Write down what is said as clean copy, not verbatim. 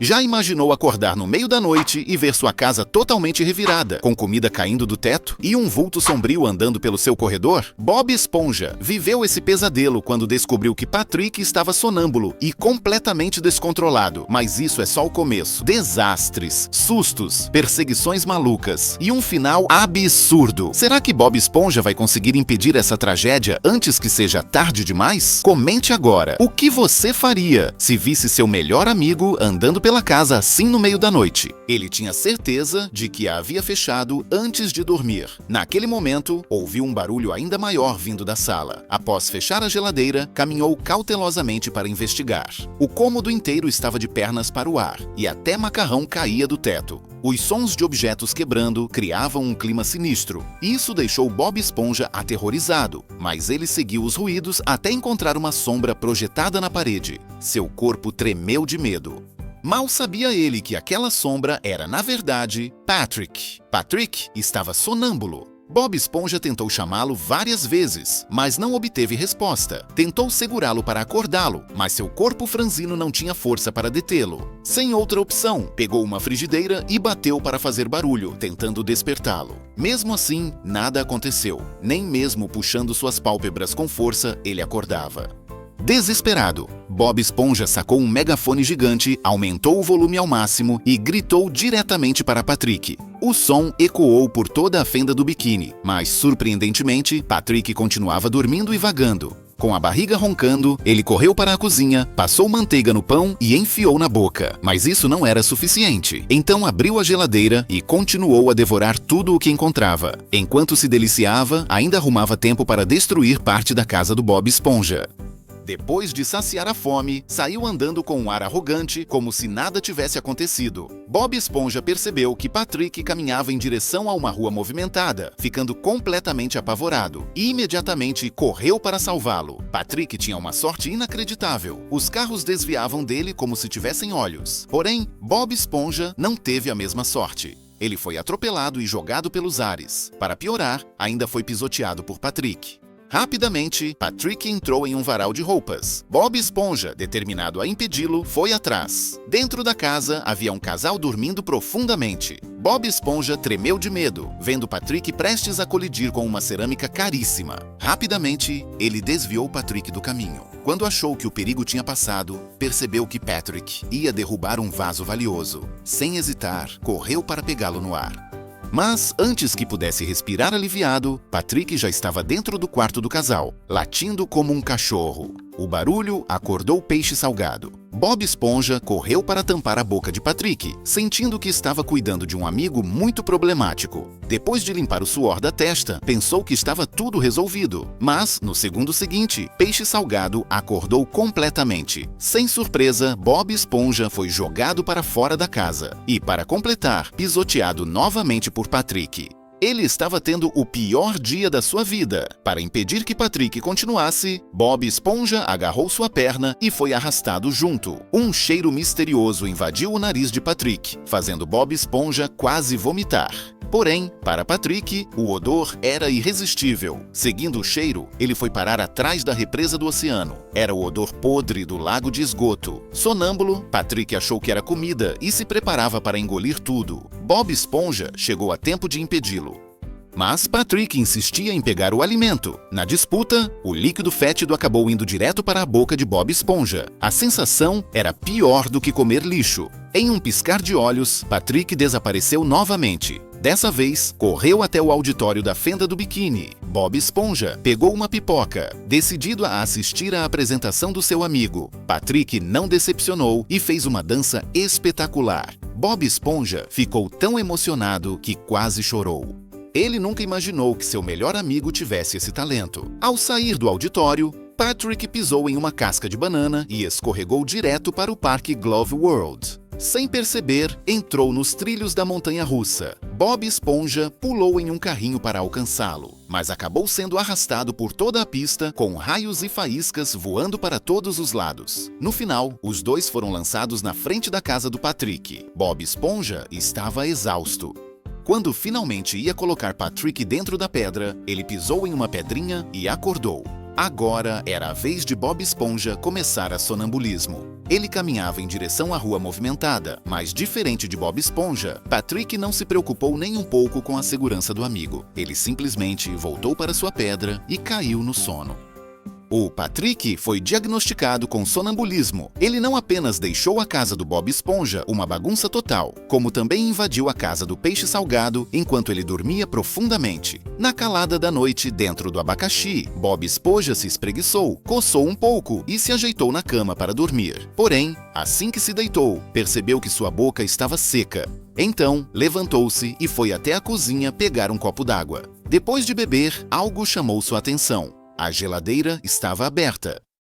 Já imaginou acordar no meio da noite e ver sua casa totalmente revirada, com comida caindo do teto e um vulto sombrio andando pelo seu corredor? Bob Esponja viveu esse pesadelo quando descobriu que Patrick estava sonâmbulo e completamente descontrolado. Mas isso é só o começo. Desastres, sustos, perseguições malucas e um final absurdo. Será que Bob Esponja vai conseguir impedir essa tragédia antes que seja tarde demais? Comente agora. O que você faria se visse seu melhor amigo andando pela casa assim no meio da noite? Ele tinha certeza de que a havia fechado antes de dormir. Naquele momento, ouviu um barulho ainda maior vindo da sala. Após fechar a geladeira, caminhou cautelosamente para investigar. O cômodo inteiro estava de pernas para o ar, e até macarrão caía do teto. Os sons de objetos quebrando criavam um clima sinistro. Isso deixou Bob Esponja aterrorizado, mas ele seguiu os ruídos até encontrar uma sombra projetada na parede. Seu corpo tremeu de medo. Mal sabia ele que aquela sombra era, na verdade, Patrick. Patrick estava sonâmbulo. Bob Esponja tentou chamá-lo várias vezes, mas não obteve resposta. Tentou segurá-lo para acordá-lo, mas seu corpo franzino não tinha força para detê-lo. Sem outra opção, pegou uma frigideira e bateu para fazer barulho, tentando despertá-lo. Mesmo assim, nada aconteceu. Nem mesmo puxando suas pálpebras com força, ele acordava. Desesperado, Bob Esponja sacou um megafone gigante, aumentou o volume ao máximo e gritou diretamente para Patrick. O som ecoou por toda a fenda do biquíni, mas, surpreendentemente, Patrick continuava dormindo e vagando. Com a barriga roncando, ele correu para a cozinha, passou manteiga no pão e enfiou na boca. Mas isso não era suficiente. Então abriu a geladeira e continuou a devorar tudo o que encontrava. Enquanto se deliciava, ainda arrumava tempo para destruir parte da casa do Bob Esponja. Depois de saciar a fome, saiu andando com um ar arrogante, como se nada tivesse acontecido. Bob Esponja percebeu que Patrick caminhava em direção a uma rua movimentada, ficando completamente apavorado. Imediatamente correu para salvá-lo. Patrick tinha uma sorte inacreditável. Os carros desviavam dele como se tivessem olhos. Porém, Bob Esponja não teve a mesma sorte. Ele foi atropelado e jogado pelos ares. Para piorar, ainda foi pisoteado por Patrick. Rapidamente, Patrick entrou em um varal de roupas. Bob Esponja, determinado a impedi-lo, foi atrás. Dentro da casa, havia um casal dormindo profundamente. Bob Esponja tremeu de medo, vendo Patrick prestes a colidir com uma cerâmica caríssima. Rapidamente, ele desviou Patrick do caminho. Quando achou que o perigo tinha passado, percebeu que Patrick ia derrubar um vaso valioso. Sem hesitar, correu para pegá-lo no ar. Mas, antes que pudesse respirar aliviado, Patrick já estava dentro do quarto do casal, latindo como um cachorro. O barulho acordou o peixe salgado. Bob Esponja correu para tampar a boca de Patrick, sentindo que estava cuidando de um amigo muito problemático. Depois de limpar o suor da testa, pensou que estava tudo resolvido. Mas, no segundo seguinte, Peixe Salgado acordou completamente. Sem surpresa, Bob Esponja foi jogado para fora da casa. E, para completar, pisoteado novamente por Patrick. Ele estava tendo o pior dia da sua vida. Para impedir que Patrick continuasse, Bob Esponja agarrou sua perna e foi arrastado junto. Um cheiro misterioso invadiu o nariz de Patrick, fazendo Bob Esponja quase vomitar. Porém, para Patrick, o odor era irresistível. Seguindo o cheiro, ele foi parar atrás da represa do oceano. Era o odor podre do lago de esgoto. Sonâmbulo, Patrick achou que era comida e se preparava para engolir tudo. Bob Esponja chegou a tempo de impedi-lo. Mas Patrick insistia em pegar o alimento. Na disputa, o líquido fétido acabou indo direto para a boca de Bob Esponja. A sensação era pior do que comer lixo. Em um piscar de olhos, Patrick desapareceu novamente. Dessa vez, correu até o auditório da fenda do biquíni. Bob Esponja pegou uma pipoca, decidido a assistir à apresentação do seu amigo. Patrick não decepcionou e fez uma dança espetacular. Bob Esponja ficou tão emocionado que quase chorou. Ele nunca imaginou que seu melhor amigo tivesse esse talento. Ao sair do auditório, Patrick pisou em uma casca de banana e escorregou direto para o Parque Glove World. Sem perceber, entrou nos trilhos da montanha-russa. Bob Esponja pulou em um carrinho para alcançá-lo, mas acabou sendo arrastado por toda a pista, com raios e faíscas voando para todos os lados. No final, os dois foram lançados na frente da casa do Patrick. Bob Esponja estava exausto. Quando finalmente ia colocar Patrick dentro da pedra, ele pisou em uma pedrinha e acordou. Agora era a vez de Bob Esponja começar a sonambulismo. Ele caminhava em direção à rua movimentada, mas diferente de Bob Esponja, Patrick não se preocupou nem um pouco com a segurança do amigo. Ele simplesmente voltou para sua pedra e caiu no sono. O Patrick foi diagnosticado com sonambulismo. Ele não apenas deixou a casa do Bob Esponja uma bagunça total, como também invadiu a casa do peixe salgado enquanto ele dormia profundamente. Na calada da noite, dentro do abacaxi, Bob Esponja se espreguiçou, coçou um pouco e se ajeitou na cama para dormir. Porém, assim que se deitou, percebeu que sua boca estava seca. Então, levantou-se e foi até a cozinha pegar um copo d'água. Depois de beber, algo chamou sua atenção. A geladeira estava aberta.